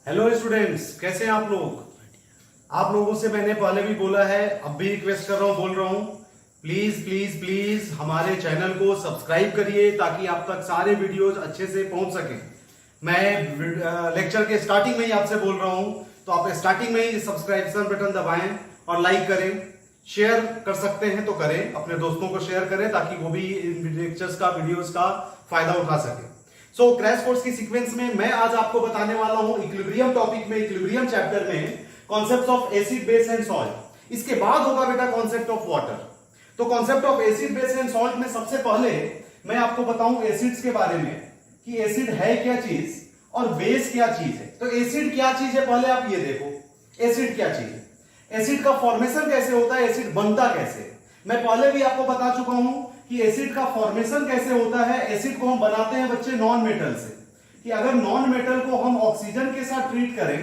Hello students, कैसे हैं आप लोग। आप लोगों से मैंने पहले भी बोला है, अब भी रिक्वेस्ट कर रहा हूं, बोल रहा हूं, प्लीज प्लीज प्लीज हमारे चैनल को सब्सक्राइब करिए ताकि आप तक सारे वीडियोस अच्छे से पहुंच सके। मैं लेक्चर के स्टार्टिंग में ही आपसे बोल रहा हूं, तो आप स्टार्टिंग में ही सब्सक्रिप्शन बटन दबाएं और लाइक करें। शेयर कर सकते हैं तो करें, अपने दोस्तों को शेयर करें ताकि वो भी लेक्चर्स का, वीडियोस का फायदा उठा सके। सो क्रैश कोर्स की सीक्वेंस में मैं आज आपको बताने वाला हूं इक्विलिब्रियम टॉपिक में, इक्विलिब्रियम चैप्टर में concepts of acid, base and salt. इसके बाद होगा बेटा कॉन्सेप्ट ऑफ वाटर। तो concept of acid, base and salt में सबसे पहले मैं आपको बताऊं एसिड्स के बारे में कि एसिड है क्या चीज और बेस क्या चीज है। तो एसिड क्या चीज है पहले आप ये देखो, एसिड क्या चीज है, एसिड का फॉर्मेशन कैसे होता है, एसिड बनता कैसे है। मैं पहले भी आपको बता चुका हूं कि एसिड का फॉर्मेशन कैसे होता है। एसिड को हम बनाते हैं बच्चे नॉन मेटल से, कि अगर नॉन मेटल को हम ऑक्सीजन के साथ ट्रीट करें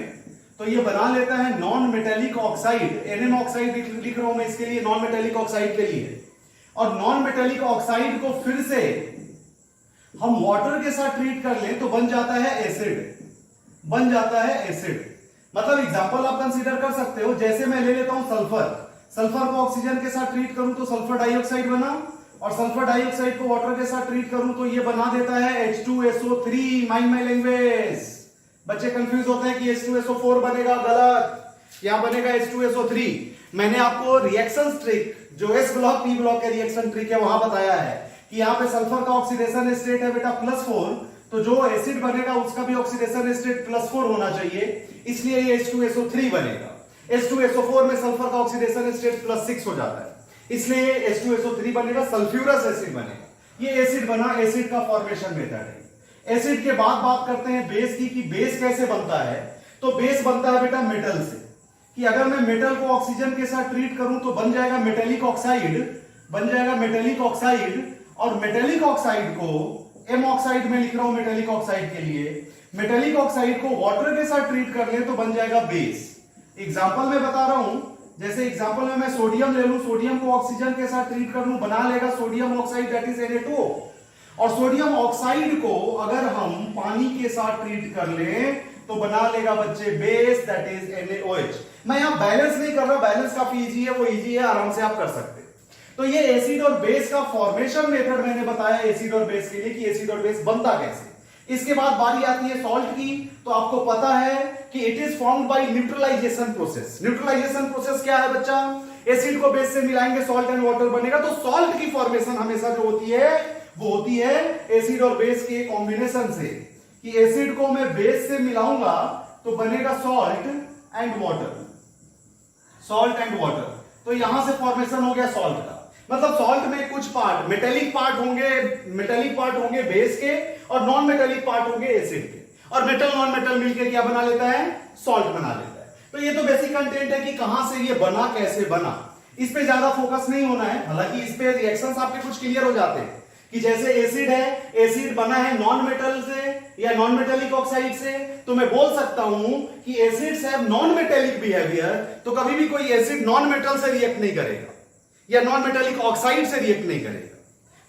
तो ये बना लेता है non metallic oxide. NM oxide लिख रहा हूं मैं इसके लिए, नॉन मेटेलिक ऑक्साइड के लिए। और नॉन मेटेलिक ऑक्साइड को फिर से हम वाटर के साथ ट्रीट कर लें तो बन जाता है एसिड, बन जाता है एसिड। मतलब एग्जांपल आप कंसीडर कर सकते हो, जैसे मैं ले लेता हूं सल्फर, सल्फर को ऑक्सीजन के साथ ट्रीट करूं तो सल्फर डाइऑक्साइड बना, और सल्फर डाइऑक्साइड को वाटर के साथ ट्रीट करूं तो ये बना देता है H2SO3। Mind my language. बच्चे कंफ्यूज होते हैं कि H2SO4 बनेगा, गलत, यहां बनेगा H2SO3। मैंने आपको रिएक्शन ट्रिक, जो एस ब्लॉक पी ब्लॉक का रिएक्शन ट्रिक है, वहां बताया है कि यहां पे सल्फर का ऑक्सीडेशन स्टेट है बेटा +4, तो जो एसिड बनेगा उसका भी ऑक्सीडेशन स्टेट +4 होना चाहिए, इसलिए ये H2SO3 बनेगा। H2SO4 में सल्फर का ऑक्सीडेशन स्टेट +6 हो जाता है, इसलिए H2SO3 बनेगा, सल्फ्यूरस एसिड बनेगा। ये एसिड बना, एसिड का फॉर्मेशन मेथड है। एसिड के बाद बात करते हैं बेस की, कि बेस कैसे बनता है। तो बेस बनता है बेटा मेटल से, कि अगर मैं मेटल को ऑक्सीजन के साथ ट्रीट करूं तो बन जाएगा मेटेलिक ऑक्साइड, बन जाएगा मेटेलिक ऑक्साइड। और मेटेलिक ऑक्साइड को एम ऑक्साइड में लिख रहा हूं मेटेलिक ऑक्साइड के लिए, मेटेलिक ऑक्साइड को वाटर के साथ ट्रीट कर ले तो बन जाएगा बेस। एग्जाम्पल में बता रहा हूं, जैसे एग्जांपल में मैं सोडियम ले लूं, सोडियम को ऑक्सीजन के साथ ट्रीट कर लूं, बना लेगा sodium oxide, that is Na2। और सोडियम ऑक्साइड को अगर हम पानी के साथ ट्रीट कर लें तो बना लेगा बच्चे बेस, दैट इज NaOH। मैं यहां बैलेंस नहीं कर रहा, बैलेंस काफी इजी है, वो इजी है, आराम से आप कर सकते हैं। तो ये एसिड और बेस का फॉर्मेशन मेथड मैंने बताया एसिड और बेस के लिए, कि एसिड और बेस बनता कैसे। इसके बाद बारी आती है सॉल्ट की। तो आपको पता है कि it is formed by neutralisation process. Neutralisation process क्या है बच्चा, एसिड को बेस से मिलाएंगे, सॉल्ट एंड वाटर बनेगा। तो सॉल्ट की फॉर्मेशन हमेशा जो होती है वो होती है एसिड और बेस के कॉम्बिनेशन से, कि एसिड को मैं बेस से मिलाऊंगा तो बनेगा salt and water, salt and water. तो यहां से फॉर्मेशन हो गया सॉल्ट का। मतलब सॉल्ट में कुछ पार्ट मेटेलिक पार्ट होंगे, मेटेलिक पार्ट होंगे बेस के, और नॉन मेटेलिक पार्ट होंगे एसिड के, और मेटल नॉन मेटल मिलकर क्या बना लेता है, सॉल्ट बना लेता है। तो ये तो बेसिक कंटेंट है कि कहां से ये बना, कैसे बना, इस पे ज्यादा फोकस नहीं होना है। हालांकि इस पे रिएक्शंस आपके कुछ क्लियर हो जाते हैं, कि जैसे एसिड है, एसिड बना है नॉन मेटल से या नॉन मेटेलिक ऑक्साइड से, तो मैं बोल सकता हूं कि acids have non metallic behaviour. तो कभी भी कोई एसिड नॉन मेटल से रिएक्ट नहीं करेगा या नॉन मेटेलिक ऑक्साइड से रिएक्ट नहीं करेगा।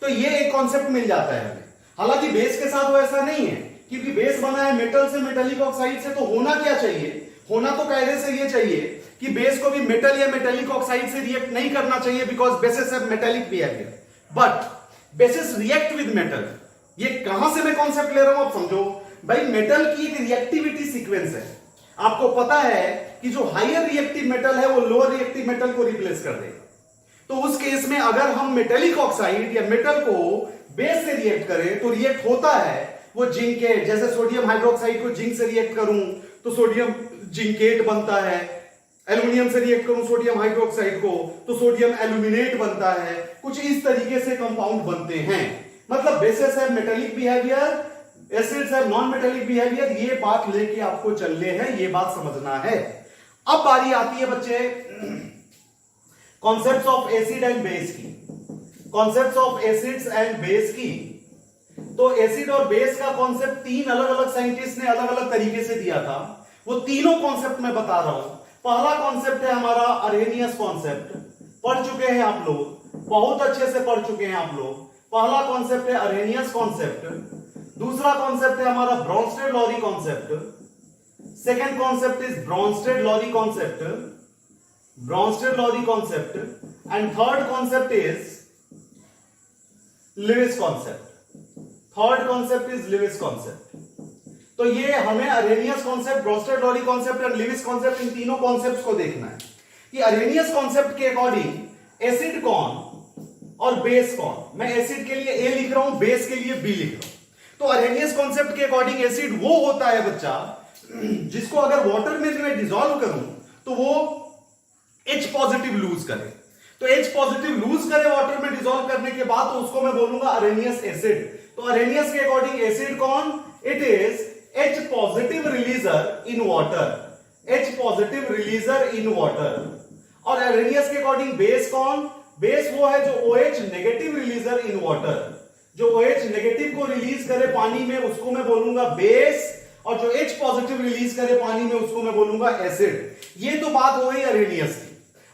तो ये एक कॉन्सेप्ट मिल जाता है हमें। हालांकि बेस के साथ वो ऐसा नहीं है, क्योंकि बेस बना है मेटल से, मेटेलिक ऑक्साइड से, तो होना क्या चाहिए, होना तो कायदे से ये चाहिए कि बेस को भी मेटल या मेटेलिक ऑक्साइड से रिएक्ट नहीं करना चाहिए, because bases have metallic behaviour, but basis react with metal. ये कहां से मैं कॉन्सेप्ट ले रहा हूं आप समझो भाई। मेटल की एक रिएक्टिविटी सीक्वेंस है। आपको पता है कि जो हायर रिएक्टिव मेटल है वो लोअर रिएक्टिव मेटल को रिप्लेस कर देगा। तो उस केस में अगर हम मेटेलिक ऑक्साइड या मेटल को बेस से रिएक्ट करें तो रिएक्ट होता है वो जिंकेट। जैसे सोडियम हाइड्रोक्साइड को जिंक से रिएक्ट करूं तो सोडियम जिंकेट बनता है, एल्यूमिनियम से रिएक्ट करूं सोडियम हाइड्रोक्साइड को तो सोडियम एल्यूमिनेट बनता है। कुछ इस तरीके से कंपाउंड बनते हैं। मतलब bases have metallic behaviour, acids have non metallic behaviour. ये बात लेके आपको चलने है, ये बात समझना है। अब बारी आती है बच्चे concepts of acid and base की, concepts of acids and base की। तो एसिड और बेस का कॉन्सेप्ट तीन अलग अलग साइंटिस्ट ने अलग अलग तरीके से दिया था। वो तीनों कॉन्सेप्ट मैं बता रहा हूं। पहला कॉन्सेप्ट है हमारा अरेनियस कॉन्सेप्ट, पढ़ चुके हैं आप लोग, बहुत अच्छे से पढ़ चुके हैं आप लोग। पहला कॉन्सेप्ट है अरेनियस कॉन्सेप्ट। दूसरा कॉन्सेप्ट है हमारा Bronsted-lorry concept. Second concept is Bronsted-Lowry concept. Bronsted-Lowry concept. And third concept is Lewis concept. Third concept is Lewis concept. तो ये हमें अरेनियस कॉन्सेप्ट, ब्रोस्टेड-लॉरी कॉन्सेप्ट और लिविस कॉन्सेप्ट, इन तीनों कॉन्सेप्ट्स को देखना है कि अरेनियस कॉन्सेप्ट के अकॉर्डिंग एसिड कौन और बेस कौन. मैं एसिड के लिए ए लिख रहा हूं, बेस के लिए बी लिख रहा हूं. तो अरेनियस कॉन्सेप्ट के अकॉर्डिंग एसिड वो होता है बच्चा जिसको अगर वाटर में डिसॉल्व करूं तो वो H पॉजिटिव लूज करे. तो H पॉजिटिव लूज करे वाटर में डिसॉल्व करने के बाद, तो उसको मैं बोलूंगा अरेनियस एसिड. तो अरेनियस के अकॉर्डिंग एसिड कौन? It is H positive रिलीजर in water. H positive रिलीजर in water. और अरेनियस के अकॉर्डिंग बेस कौन? बेस वो है जो OH नेगेटिव रिलीजर इन वाटर. जो OH नेगेटिव को रिलीज करे पानी में उसको मैं बोलूंगा बेस, और जो H पॉजिटिव रिलीज करे पानी में उसको मैं बोलूंगा एसिड. ये तो बात हो गई अरेनियस की.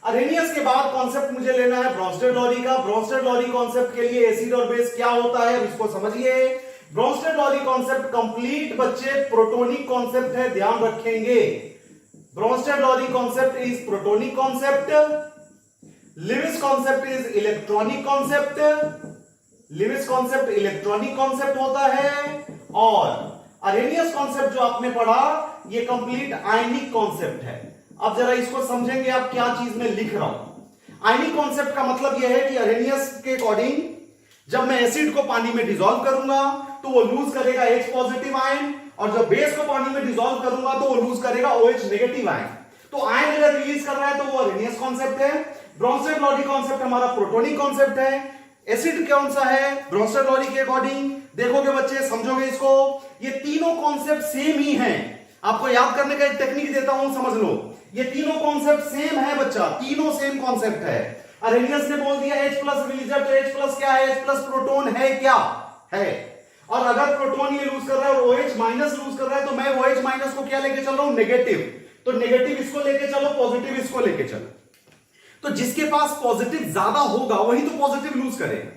अरेनियस के बाद कॉन्सेप्ट मुझे लेना है ब्रोस्टेड-लॉरी का. ब्रोस्टेड-लॉरी कॉन्सेप्ट के लिए एसिड और बेस क्या होता है इसको समझिए. ब्रोस्टेड-लॉरी कॉन्सेप्ट कंप्लीट बच्चे प्रोटोनिक कॉन्सेप्ट है, ध्यान रखेंगे. Bronsted-lorry concept is protonic concept. Lewis concept is electronic concept. Lewis concept electronic concept होता है. और अरेनियस कॉन्सेप्ट जो आपने पढ़ा ये कंप्लीट आयनिक कॉन्सेप्ट है. अब जरा इसको समझेंगे आप क्या चीज में लिख रहा हूं. आयनिक कॉन्सेप्ट का मतलब यह है कि अरेनियस के अकॉर्डिंग जब मैं एसिड को पानी में डिसॉल्व करूंगा तो वो लूज करेगा H पॉजिटिव आयन, और जब बेस को पानी में डिसॉल्व करूंगा तो वो लूज करेगा OH नेगेटिव आयन. तो आयन अगर रिलीज कर रहा है तो वो अरेनियस कॉन्सेप्ट है. ब्रोस्टेड-लॉरी कॉन्सेप्ट हमारा प्रोटोनिक कॉन्सेप्ट है. एसिड कौन सा है ब्रोस्टेड-लॉरी के अकॉर्डिंग? देखोगे बच्चे, समझोगे इसको. ये तीनों कॉन्सेप्ट सेम ही हैं. आपको याद करने का एक टेक्निक देता हूं, समझ लो. ये तीनों कॉन्सेप्ट सेम है बच्चा, तीनों सेम कॉन्सेप्ट है. अरेनियस ने बोल दिया H प्लस रिलीजर, तो H प्लस क्या है? H प्लस प्रोटोन है, क्या है. और अगर प्रोटोन ये लूज कर रहा है और OH माइनस लूज कर रहा है तो मैं OH माइनस को क्या लेके चल रहा हूं? नेगेटिव. तो नेगेटिव इसको लेके चलो, पॉजिटिव इसको लेके चलो. तो जिसके पास पॉजिटिव ज्यादा होगा वही तो पॉजिटिव लूज करेगा.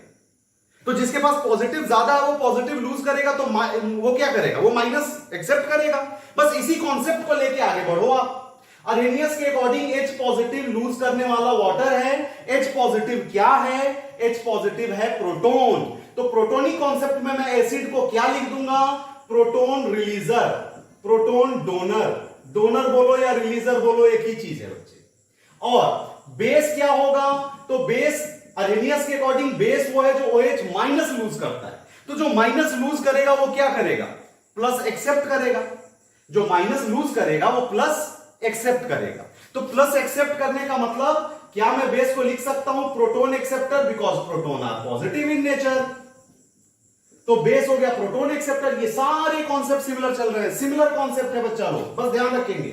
तो जिसके पास पॉजिटिव ज्यादा है वो पॉजिटिव लूज करेगा, तो वो क्या करेगा? वो माइनस एक्सेप्ट करेगा. बस इसी कॉन्सेप्ट को लेके आगे बढ़ो आप. अरेनियस के अकॉर्डिंग H पॉजिटिव लूज करने वाला वाटर है. H पॉजिटिव क्या है? H पॉजिटिव है प्रोटोन. तो प्रोटोनिक कॉन्सेप्ट में मैं एसिड को क्या लिख दूंगा? Proton रिलीजर, proton donor. डोनर बोलो या रिलीजर बोलो, एक ही चीज है बच्चे. और बेस क्या होगा? तो बेस अरेनियस के अकॉर्डिंग बेस वो है जो OH माइनस लूज करता है. तो जो माइनस लूज करेगा वो क्या करेगा? प्लस एक्सेप्ट करेगा. जो माइनस लूज करेगा वो प्लस एक्सेप्ट करेगा. तो प्लस एक्सेप्ट करने का मतलब क्या मैं बेस को लिख सकता हूं proton acceptor, because proton are positive in nature. तो बेस हो गया प्रोटोन एक्सेप्टर. ये सारे कॉन्सेप्ट सिमिलर चल रहे हैं, सिमिलर कॉन्सेप्ट है बच्चा लोग, बस ध्यान रखेंगे.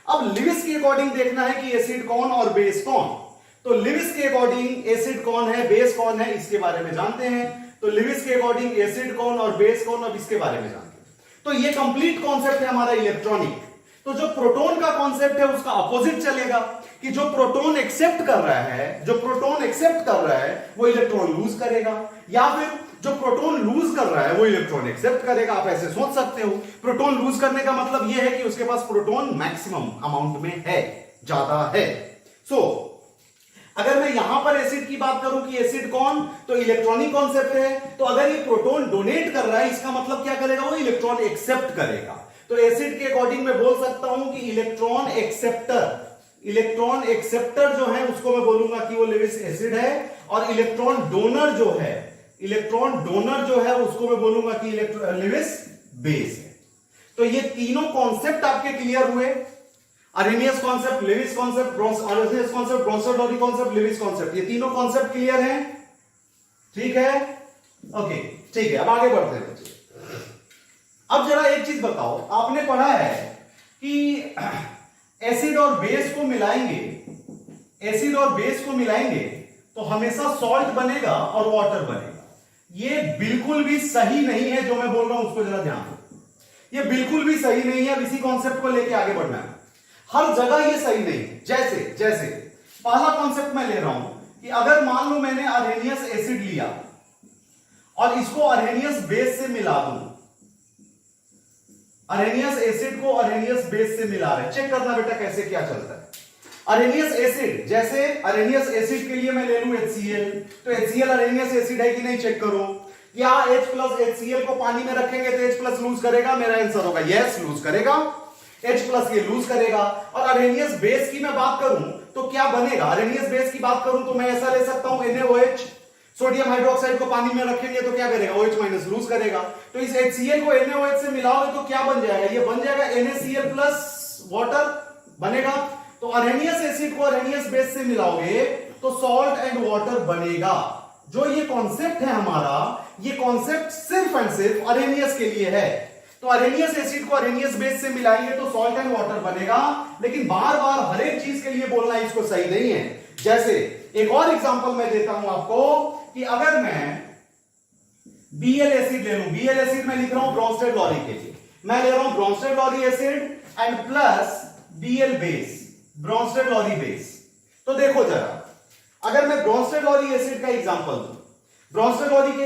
अब लिविस के अकॉर्डिंग देखना है कि एसिड कौन और बेस कौन. तो लिविस के अकॉर्डिंग एसिड कौन है, बेस कौन है, इसके बारे में जानते हैं. तो लिविस के अकॉर्डिंग एसिड कौन और बेस कौन, अब इसके बारे में जानते हैं. तो ये कंप्लीट कॉन्सेप्ट है हमारा इलेक्ट्रॉनिक. तो जो प्रोटोन का कॉन्सेप्ट है उसका अपोजिट चलेगा कि जो प्रोटोन एक्सेप्ट कर रहा है, जो प्रोटोन एक्सेप्ट कर रहा है वो इलेक्ट्रॉन लूज करेगा, या फिर जो प्रोटोन लूज कर रहा है वो इलेक्ट्रॉन एक्सेप्ट करेगा. आप ऐसे सोच सकते हो. प्रोटोन लूज करने का मतलब यह है कि उसके पास प्रोटोन मैक्सिमम अमाउंट में है, ज्यादा है. सो अगर मैं यहां पर एसिड की बात करूं कि एसिड कौन, तो इलेक्ट्रॉनिक कॉन्सेप्ट है. तो अगर ये प्रोटोन डोनेट कर रहा है इसका मतलब क्या करेगा? वो इलेक्ट्रॉन एक्सेप्ट करेगा. तो एसिड के अकॉर्डिंग मैं बोल सकता हूं कि इलेक्ट्रॉन एक्सेप्टर, इलेक्ट्रॉन एक्सेप्टर जो है उसको मैं बोलूंगा कि वो लिविस एसिड है. और इलेक्ट्रॉन डोनर जो है, इलेक्ट्रॉन डोनर जो है उसको मैं बोलूंगा कि लिविस बेस है. तो ये तीनों कॉन्सेप्ट आपके क्लियर हुए. Arrhenius concept, Lewis concept, Arrhenius concept, Bronsted-lorry concept, Lewis concept, ये तीनों कॉन्सेप्ट क्लियर हैं. ठीक है, ओके, ठीक है. अब आगे बढ़ते हैं. अब जरा एक चीज बताओ, आपने पढ़ा है कि एसिड और बेस को मिलाएंगे, एसिड और बेस को मिलाएंगे तो हमेशा सॉल्ट बनेगा और वाटर बनेगा. ये बिल्कुल भी सही नहीं है जो मैं बोल रहा हूं, उसको जरा ध्यान दो. ये बिल्कुल भी सही नहीं है. इसी कॉन्सेप्ट को लेके आगे बढ़ना है. हर जगह ये सही नहीं है. जैसे जैसे पहला कॉन्सेप्ट मैं ले रहा हूं कि अगर मान लो मैंने अरेनियस एसिड लिया और इसको अरेनियस बेस से मिला दूं, अरेनियस एसिड को अरेनियस बेस से मिला रहे हैं। चेक करना बेटा कैसे क्या चलता है। अरेनियस एसिड, जैसे अरेनियस एसिड के लिए मैं ले लूं HCl, तो HCl अरेनियस एसिड है कि नहीं चेक करो। क्या H प्लस HCl को पानी में रखेंगे तो H प्लस लूज करेगा? मेरा आंसर होगा यस, लूज करेगा। H प्लस ये लूज करेगा। और अरेनियस बेस की मैं बात करूं तो क्या बनेगा? अरेनियस बेस की बात करूं तो मैं ऐसा ले सकता हूं NaOH, सोडियम हाइड्रोक्साइड को पानी में रखेंगे तो क्या करेगा? OH माइनस लूज करेगा। तो इस HCl को NaOH से मिलाओगे तो क्या बन जाएगा? ये बन जाएगा NaCl प्लस वाटर बनेगा। तो अरेनियस एसिड को अरेनियस बेस से मिलाओगे तो सॉल्ट एंड वाटर बनेगा। जो ये कॉन्सेप्ट है हमारा, ये कॉन्सेप्ट सिर्फ एंड सिर्फ अरेनियस के लिए है। तो अरेनियस एसिड को अरेनियस बेस से मिलाएंगे तो सॉल्ट एंड वाटर बनेगा, लेकिन बार बार हर एक चीज के लिए बोलना इसको सही नहीं है। जैसे एक और एग्जांपल मैं देता हूं आपको कि अगर मैं Bl एसिड ले लूं, Bl एसिड मैं लिख रहा हूं ब्रोंस्टेड लॉरी के लिए, मैं ले रहा हूं Bronsted Lowry acid and plus Bl base, Bronsted Lowry base. तो देखो जरा, अगर मैं ब्रोंस्टेड लॉरी एसिड का एग्जांपल दूं, ब्रोंस्टेड लॉरी के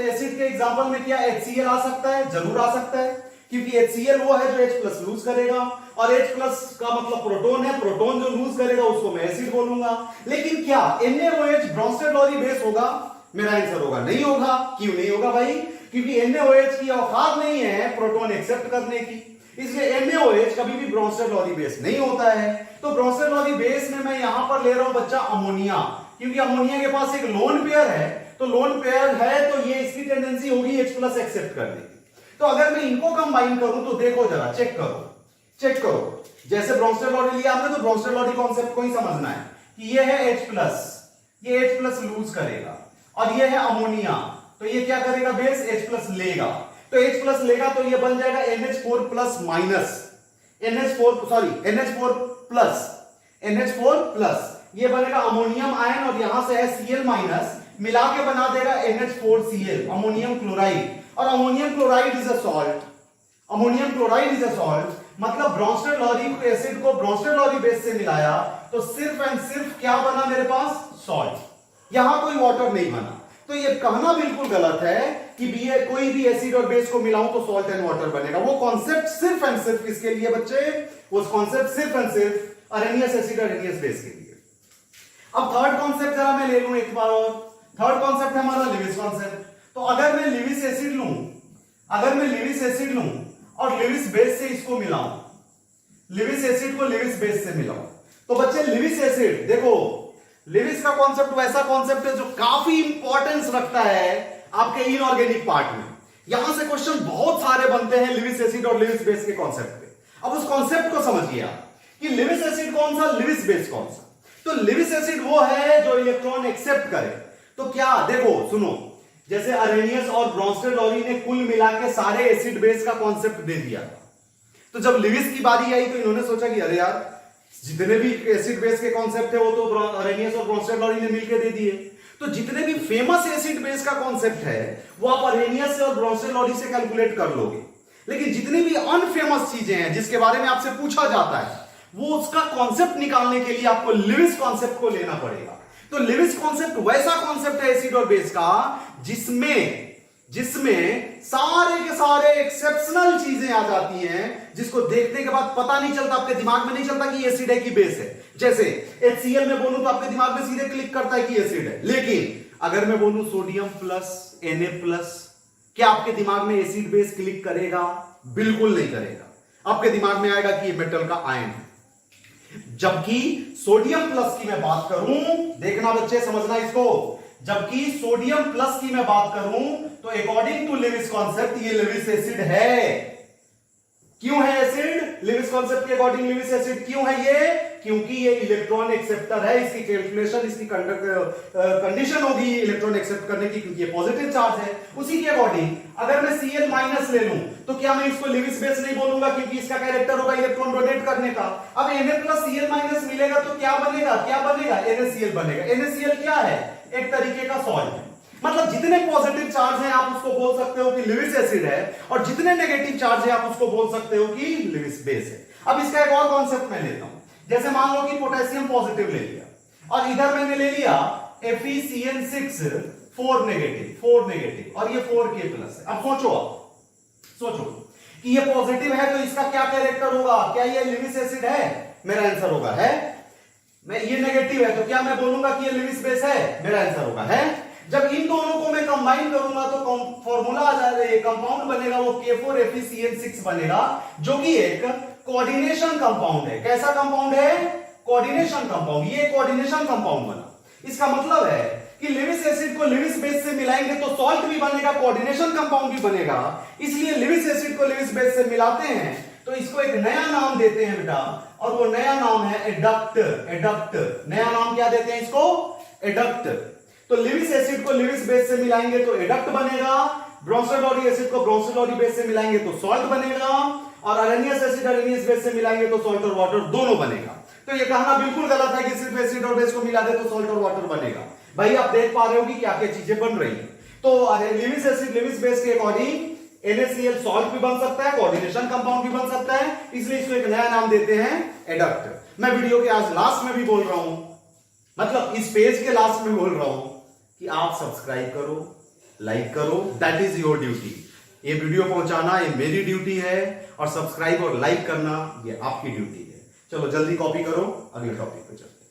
एसिड के एग्जांपल में क्या HCl आ सकता है? जरूर आ सकता है, क्योंकि HCl वो है जो H प्लस लूज करेगा, और H प्लस का मतलब प्रोटॉन है, प्रोटॉन जो लूज करेगा उसको मैं एसिड बोलूंगा। लेकिन क्या NaOH ब्रोंस्टेड लॉरी बेस होगा? मेरा आंसर होगा नहीं होगा। क्यों नहीं होगा भाई? क्योंकि NaOH की औकात नहीं है प्रोटॉन एक्सेप्ट करने की, इसलिए NaOH कभी भी ब्रोंस्टेड लॉरी बेस नहीं होता है। तो ब्रोंस्टेड लॉरी बेस में मैं यहां पर ले रहा हूं बच्चा अमोनिया, क्योंकि अमोनिया के पास एक लोन पेयर है, तो लोन पेयर है तो ये इसकी टेंडेंसी होगी H प्लस एक्सेप्ट करने की। तो अगर मैं इनको कंबाइन करूं तो देखो जरा, चेक करो, जैसे ब्रोंस्टेड लॉरी लिया हमने तो ब्रोंस्टेड लॉरी कॉन्सेप्ट को ही समझना है कि ये है H प्लस, ये H प्लस लूज करेगा, और ये है अमोनिया, तो ये क्या करेगा? बेस H प्लस लेगा। तो H प्लस लेगा तो ये बन जाएगा NH4 plus minus, NH4 plus, ये बनेगा अमोनियम आयन, और यहां से है Cl माइनस, मिला के बना देगा NH4Cl, अमोनियम क्लोराइड। और ammonium chloride is a salt, ammonium chloride is a salt, मतलब ब्रोंस्टेड लॉरी एसिड को ब्रोंस्टेड लॉरी बेस से मिलाया तो सिर्फ एंड सिर्फ क्या बना मेरे पास? सॉल्ट, यहां कोई वाटर नहीं बना। तो ये कहना बिल्कुल गलत है कि कोई भी एसिड और बेस को मिलाऊं तो सॉल्ट एंड वाटर बनेगा। वो कॉन्सेप्ट सिर्फ एंड सिर्फ किसके लिए बच्चे? वो कॉन्सेप्ट सिर्फ एंड सिर्फ अरेनियस एसिड और अरेनियस बेस के लिए। अब थर्ड कॉन्सेप्ट जरा मैं ले लूं एक बार और। थर्ड कॉन्सेप्ट है हमारा लिविस कॉन्सेप्ट। तो अगर मैं लिविस एसिड लूं और लिविस बेस से इसको मिलाऊं, लिविस एसिड को लिविस बेस से मिलाऊं, तो बच्चे लिविस एसिड, देखो लिविस का कॉन्सेप्ट वैसा कॉन्सेप्ट है जो काफी इंपॉर्टेंस रखता है आपके इनऑर्गेनिक पार्ट में। यहां से क्वेश्चन बहुत सारे बनते हैं लिविस एसिड और लिविस बेस के कॉन्सेप्ट पे। अब उस कॉन्सेप्ट को समझिए आप कि लिविस एसिड कौन सा, लिविस बेस कौन सा। तो लिविस एसिड वो है जो इलेक्ट्रॉन एक्सेप्ट करे। तो क्या, देखो सुनो, जैसे अरेनियस और ब्रोंस्टेड लॉरी ने कुल मिला के सारे एसिड बेस का कॉन्सेप्ट दे दिया, तो जब लिविस की बारी आई तो इन्होंने सोचा कि अरे यार जितने भी एसिड बेस के कॉन्सेप्ट है वो तो अरेनियस और ब्रोंस्टेड लॉरी ने मिलकर दे दिए। तो जितने भी फेमस एसिड बेस का कॉन्सेप्ट है वो आप अरेनियस से और ब्रोंस्टेड लॉरी से कैलकुलेट कर लोगे, लेकिन जितनी भी अनफेमस चीजें हैं जिसके बारे में आपसे पूछा जाता है वो उसका कॉन्सेप्ट निकालने के लिए आपको लिविस कॉन्सेप्ट को लेना पड़ेगा। तो लिविस कॉन्सेप्ट वैसा कॉन्सेप्ट है एसिड और बेस का जिसमें सारे के सारे एक्सेप्शनल चीजें आ जाती हैं, जिसको देखने के बाद पता नहीं चलता, आपके दिमाग में नहीं चलता कि एसिड है कि बेस है। जैसे HCl में बोलूं तो आपके दिमाग में सीधे क्लिक करता है कि एसिड है, लेकिन अगर मैं बोलूं सोडियम प्लस Na प्लस, क्या आपके दिमाग में एसिड बेस क्लिक करेगा? बिल्कुल नहीं करेगा। आपके दिमाग में आएगा कि ये मेटल का आयन है। जबकि सोडियम प्लस की मैं बात करूं, देखना बच्चे समझना इसको, जबकि सोडियम प्लस की मैं बात करूं तो अकॉर्डिंग टू लिविस कॉन्सेप्ट ये लिविस एसिड है। क्यों है एसिड? लिविस कॉन्सेप्ट के अकॉर्डिंग लिविस एसिड क्यों है ये? क्योंकि ये इलेक्ट्रॉन एक्सेप्टर है। इसकी कैलकुलेशन, इसकी कंडीशन होगी इलेक्ट्रॉन एक्सेप्ट करने की, क्योंकि ये पॉजिटिव चार्ज है। उसी के अकॉर्डिंग अगर मैं Cl माइनस ले लूं तो क्या मैं इसको लिविस बेस नहीं बोलूंगा, क्योंकि इसका कैरेक्टर होगा इलेक्ट्रॉन डोनेट करने का। अब Na प्लस Cl माइनस मिलेगा तो क्या बनेगा? NaCl बनेगा। NaCl क्या है? एक तरीके का सॉल्ट है। मतलब जितने पॉजिटिव चार्ज हैं आप उसको बोल सकते हो कि लिविस एसिड है, और जितने नेगेटिव चार्ज है आप उसको बोल सकते हो कि लिविस बेस है। अब इसका एक और कॉन्सेप्ट मैं लेता हूं। जैसे मान लो कि पोटेशियम पॉजिटिव ले लिया और इधर मैंने ले लिया FeCN6 4 नेगेटिव और ये 4K प्लस है। अब सोचो कि ये पॉजिटिव है तो इसका क्या कैरेक्टर होगा, क्या ये लिविस एसिड है, मेरा आंसर होगा है। मैं ये नेगेटिव है तो क्या मैं बोलूंगा कि ये लिविस बेस है, मेरा आंसर होगा है। जब इन दोनों को मैं कंबाइन करूंगा तो फॉर्मूला आ जाएगा, कंपाउंड बनेगा वो K4FeCN6 बनेगा, जो कि एक कोऑर्डिनेशन कंपाउंड है। कैसा कंपाउंड है, कोऑर्डिनेशन कंपाउंड। ये कोऑर्डिनेशन कंपाउंड बना, इसका मतलब है कि लिविस एसिड को लिविस बेस से मिलाएंगे तो सॉल्ट भी बनेगा, कोऑर्डिनेशन कंपाउंड भी बनेगा। इसलिए लिविस एसिड को लिविस बेस से मिलाते हैं तो इसको एक नया नाम देते हैं बेटा, और वो नया नाम है एडक्ट। एडक्ट नया नाम क्या देते हैं इसको, एडक्ट। तो लिविस एसिड को लिविस बेस से मिलाएंगे तो एडक्ट बनेगा, ब्रोंसिडोरी एसिड को ब्रोंसिडोरी बेस से मिलाएंगे तो सॉल्ट बनेगा, और अरेनियस एसिड अरेनियस बेस से मिलाएंगे तो सॉल्ट और वाटर दोनों बनेगा। तो ये कहना बिल्कुल गलत है कि सिर्फ एसिड और बेस को मिला दे तो सॉल्ट और वाटर बनेगा। भाई आप देख पा रहे हो कि क्या क्या चीजें बन रही है। तो लिविस एसिड लिविस बेस के अकॉर्डिंग NaCl सॉल्ट भी बन सकता है, कोऑर्डिनेशन कंपाउंड भी बन सकता है, इसलिए इसको एक नया नाम देते हैं एडक्ट। मैं वीडियो के आज लास्ट में भी बोल रहा हूं, मतलब इस पेज के लास्ट में बोल रहा हूं कि आप सब्सक्राइब करो, लाइक करो, दैट इज योर ड्यूटी। ये वीडियो पहुंचाना ये मेरी ड्यूटी है, और सब्सक्राइब और लाइक करना ये आपकी ड्यूटी है। चलो जल्दी कॉपी करो, अगले टॉपिक पे चलते हैं।